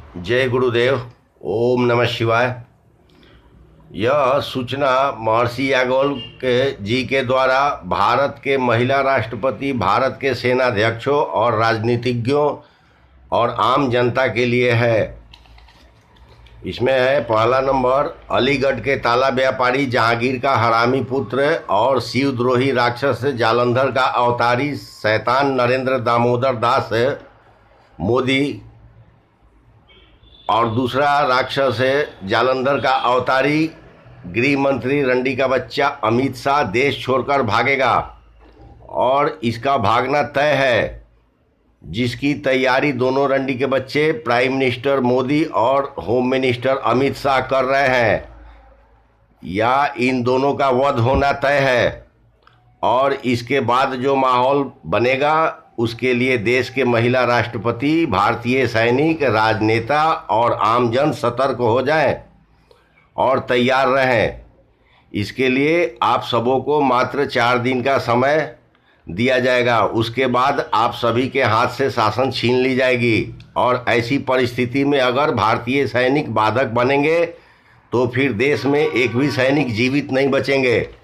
जय गुरुदेव। ओम नमः शिवाय। यह सूचना महर्षि जी के द्वारा भारत के महिला राष्ट्रपति, भारत के सेनाध्यक्षों और राजनीतिज्ञों और आम जनता के लिए है। इसमें है पहला नंबर, अलीगढ़ के ताला व्यापारी जहांगीर का हरामी पुत्र और शिवद्रोही राक्षस जालंधर का अवतारी शैतान नरेंद्र दामोदर दास मोदी, और दूसरा राक्षस है जालंधर का अवतारी गृह मंत्री रंडी का बच्चा अमित शाह देश छोड़कर भागेगा और इसका भागना तय है, जिसकी तैयारी दोनों रंडी के बच्चे प्राइम मिनिस्टर मोदी और होम मिनिस्टर अमित शाह कर रहे हैं, या इन दोनों का वध होना तय है। और इसके बाद जो माहौल बनेगा उसके लिए देश के महिला राष्ट्रपति, भारतीय सैनिक, राजनेता और आमजन सतर्क हो जाएं और तैयार रहें। इसके लिए आप सबों को मात्र 4 दिन का समय दिया जाएगा। उसके बाद आप सभी के हाथ से शासन छीन ली जाएगी और ऐसी परिस्थिति में अगर भारतीय सैनिक बाधक बनेंगे तो फिर देश में एक भी सैनिक जीवित नहीं बचेंगे।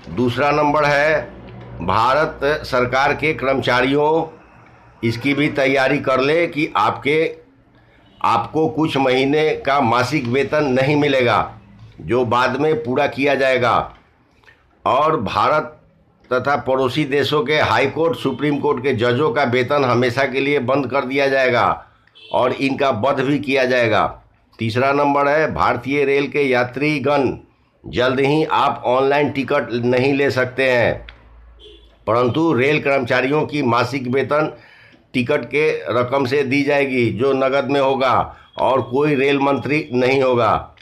दूसरा नंबर है भारत सरकार के कर्मचारियों, इसकी भी तैयारी कर ले कि आपको कुछ महीने का मासिक वेतन नहीं मिलेगा, जो बाद में पूरा किया जाएगा। और भारत तथा पड़ोसी देशों के हाई कोर्ट, सुप्रीम कोर्ट के जजों का वेतन हमेशा के लिए बंद कर दिया जाएगा और इनका वध भी किया जाएगा। तीसरा नंबर है भारतीय रेल के यात्रीगण, जल्द ही आप ऑनलाइन टिकट नहीं ले सकते हैं, परंतु रेल कर्मचारियों की मासिक वेतन टिकट के रकम से दी जाएगी, जो नगद में होगा और कोई रेल मंत्री नहीं होगा।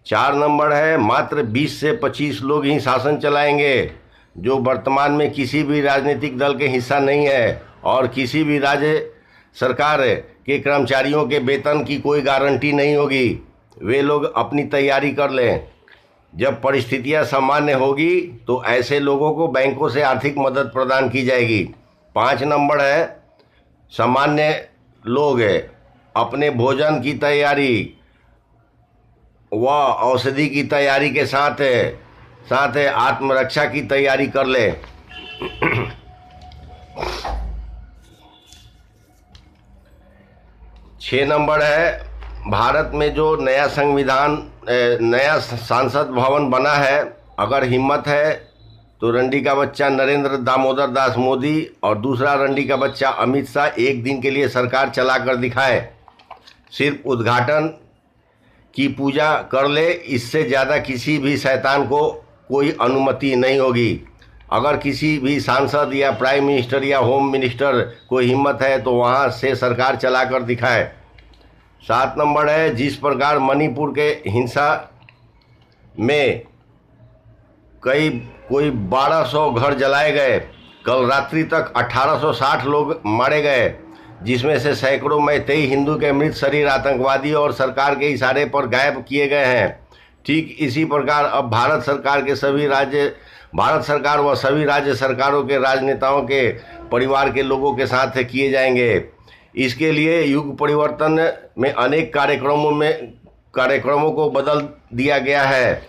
4 नंबर है मात्र 20 से 25 लोग ही शासन चलाएंगे, जो वर्तमान में किसी भी राजनीतिक दल के हिस्सा नहीं है, और किसी भी राज्य सरकार के कर्मचारियों के वेतन की कोई गारंटी नहीं होगी। वे लोग अपनी तैयारी कर लें। जब परिस्थितियां सामान्य होगी तो ऐसे लोगों को बैंकों से आर्थिक मदद प्रदान की जाएगी। 5 नंबर है सामान्य लोग अपने भोजन की तैयारी व औषधि की तैयारी के साथ आत्मरक्षा की तैयारी कर ले। 6 नंबर है भारत में जो नया संविधान, नया संसद भवन बना है, अगर हिम्मत है तो रंडी का बच्चा नरेंद्र दामोदर दास मोदी और दूसरा रंडी का बच्चा अमित शाह 1 दिन के लिए सरकार चला कर दिखाए। सिर्फ उद्घाटन की पूजा कर ले, इससे ज़्यादा किसी भी शैतान को कोई अनुमति नहीं होगी। अगर किसी भी सांसद या प्राइम मिनिस्टर या होम मिनिस्टर को हिम्मत है तो वहाँ से सरकार चला कर दिखाए। 7 नंबर है जिस प्रकार मणिपुर के हिंसा में कोई 1200 घर जलाए गए, कल रात्रि तक 1860 लोग मारे गए, जिसमें से सैकड़ों मैतेई हिंदू के मृत शरीर आतंकवादी और सरकार के इशारे पर गायब किए गए हैं। ठीक इसी प्रकार अब भारत सरकार व सभी राज्य सरकारों के राजनेताओं के परिवार के लोगों के साथ किए जाएंगे। इसके लिए युग परिवर्तन में अनेक कार्यक्रमों को बदल दिया गया है।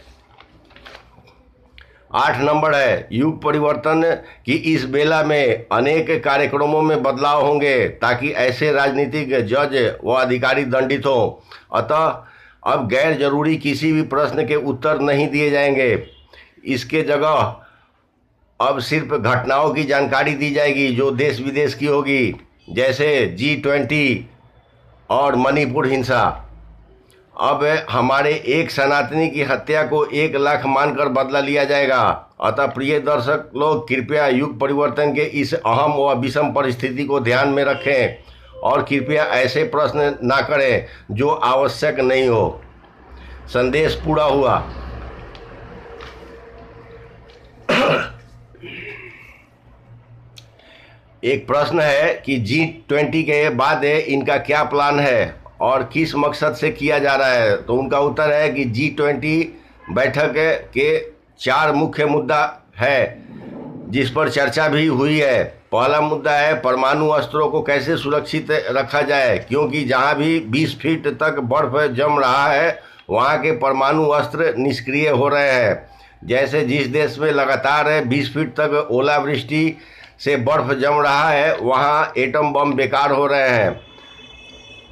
8 नंबर है युग परिवर्तन की इस बेला में अनेक कार्यक्रमों में बदलाव होंगे, ताकि ऐसे राजनीतिक जज व अधिकारी दंडित हों। अतः अब गैर जरूरी किसी भी प्रश्न के उत्तर नहीं दिए जाएंगे। इसके जगह अब सिर्फ घटनाओं की जानकारी दी जाएगी जो देश विदेश की होगी, जैसे G20 और मणिपुर हिंसा। अब हमारे एक सनातनी की हत्या को 1 लाख मानकर बदला लिया जाएगा। अतः प्रिय दर्शक लोग, कृपया युग परिवर्तन के इस अहम व विषम परिस्थिति को ध्यान में रखें और कृपया ऐसे प्रश्न ना करें जो आवश्यक नहीं हो। संदेश पूरा हुआ। एक प्रश्न है कि G20 के बाद इनका क्या प्लान है और किस मकसद से किया जा रहा है। तो उनका उत्तर है कि G20 बैठक के 4 मुख्य मुद्दा है। जिस पर चर्चा भी हुई है। पहला मुद्दा है परमाणु अस्त्रों को कैसे सुरक्षित रखा जाए, क्योंकि जहां भी 20 फीट तक बर्फ जम रहा है वहां के परमाणु अस्त्र निष्क्रिय हो रहे हैं। जैसे जिस देश में लगातार 20 फीट तक ओलावृष्टि से बर्फ जम रहा है वहां एटम बम बेकार हो रहे हैं,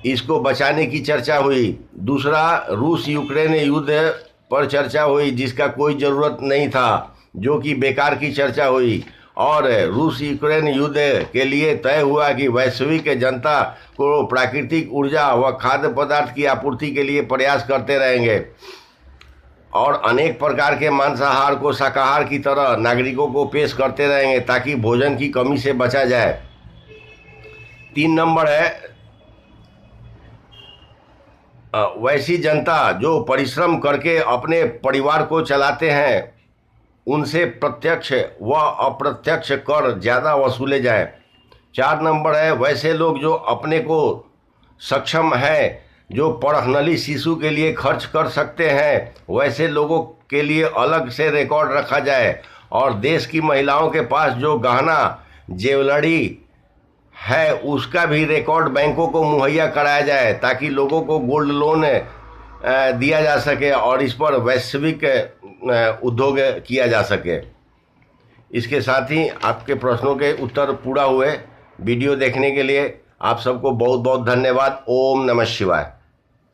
इसको बचाने की चर्चा हुई। दूसरा, रूस यूक्रेन युद्ध पर चर्चा हुई जिसका कोई ज़रूरत नहीं था, जो कि बेकार की चर्चा हुई। और रूस यूक्रेन युद्ध के लिए तय हुआ कि वैश्विक जनता को प्राकृतिक ऊर्जा व खाद्य पदार्थ की आपूर्ति के लिए प्रयास करते रहेंगे और अनेक प्रकार के मांसाहार को शाकाहार की तरह नागरिकों को पेश करते रहेंगे ताकि भोजन की कमी से बचा जाए। 3 नंबर है वैसी जनता जो परिश्रम करके अपने परिवार को चलाते हैं उनसे प्रत्यक्ष व अप्रत्यक्ष कर ज़्यादा वसूले जाए। 4 नंबर है वैसे लोग जो अपने को सक्षम है, जो पढ़नली शिशु के लिए खर्च कर सकते हैं, वैसे लोगों के लिए अलग से रिकॉर्ड रखा जाए। और देश की महिलाओं के पास जो गहना ज्वेलरी है उसका भी रिकॉर्ड बैंकों को मुहैया कराया जाए ताकि लोगों को गोल्ड लोन दिया जा सके और इस पर वैश्विक उद्योग किया जा सके। इसके साथ ही आपके प्रश्नों के उत्तर पूरा हुए। वीडियो देखने के लिए आप सबको बहुत बहुत धन्यवाद। ओम नमः शिवाय।